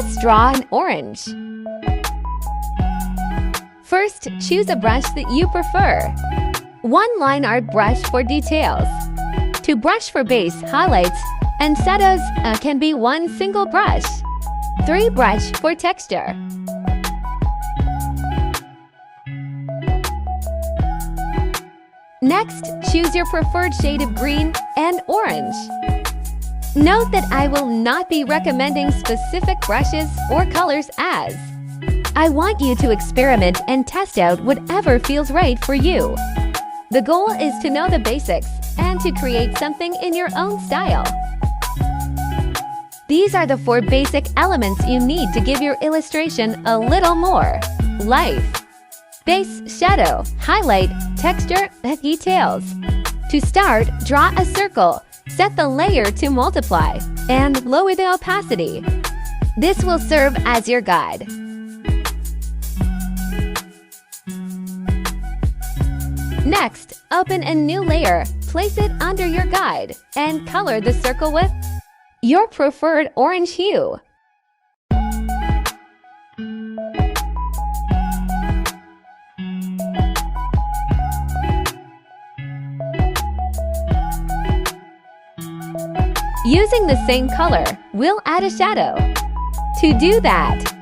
Let's draw an orange. First, choose a brush that you prefer. One line art brush for details. Two brush for base, highlights, and shadows can be one single brush. 3 brush for texture. Next, choose your preferred shade of green and orange. Note that I will not be recommending specific brushes or colors as I want you to experiment and test out whatever feels right for you. The goal is to know the basics and to create something in your own style. These are the 4 basic elements you need to give your illustration a little more life. Base, shadow, highlight, texture, and details. To start, draw a circle. Set the layer to multiply and lower the opacity. This will serve as your guide. Next, open a new layer, place it under your guide, and color the circle with your preferred orange hue. Using the same color, we'll add a shadow. To do that,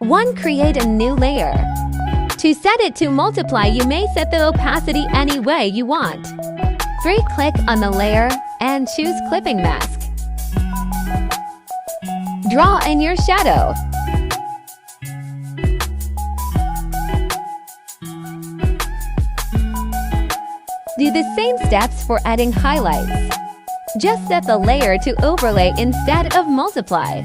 1. Create a new layer. To set it to multiply, you may set the opacity any way you want. 3. Click on the layer and choose Clipping Mask. Draw in your shadow. Do the same steps for adding highlights. Just set the layer to overlay instead of multiply.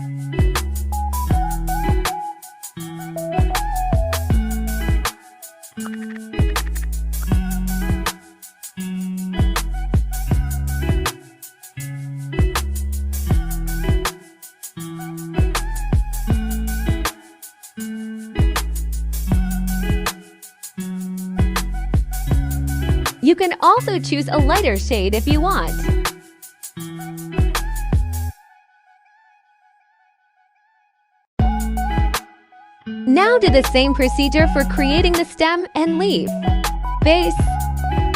You can also choose a lighter shade if you want. Now do the same procedure for creating the stem and leaf. Base,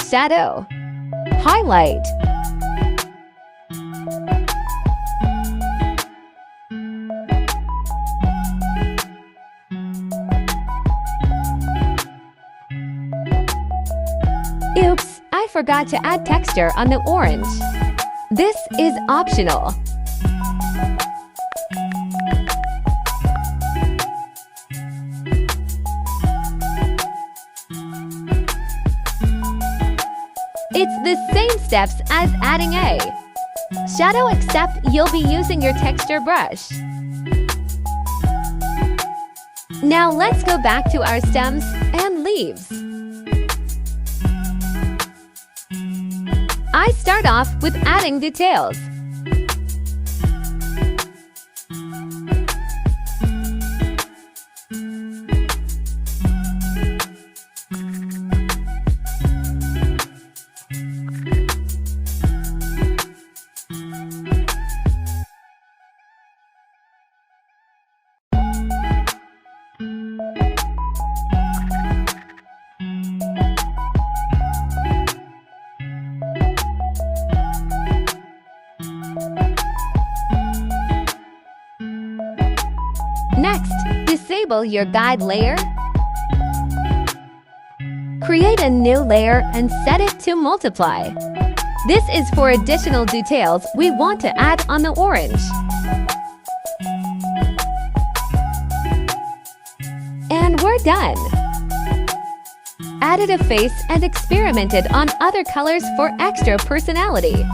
shadow, highlight. Oops, I forgot to add texture on the orange. This is optional. It's the same steps as adding a shadow, except you'll be using your texture brush. Now let's go back to our stems and leaves. I start off with adding details. Next, disable your guide layer. Create a new layer and set it to multiply. This is for additional details we want to add on the orange. And we're done. Added a face and experimented on other colors for extra personality.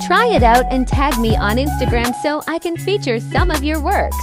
Try it out and tag me on Instagram so I can feature some of your works.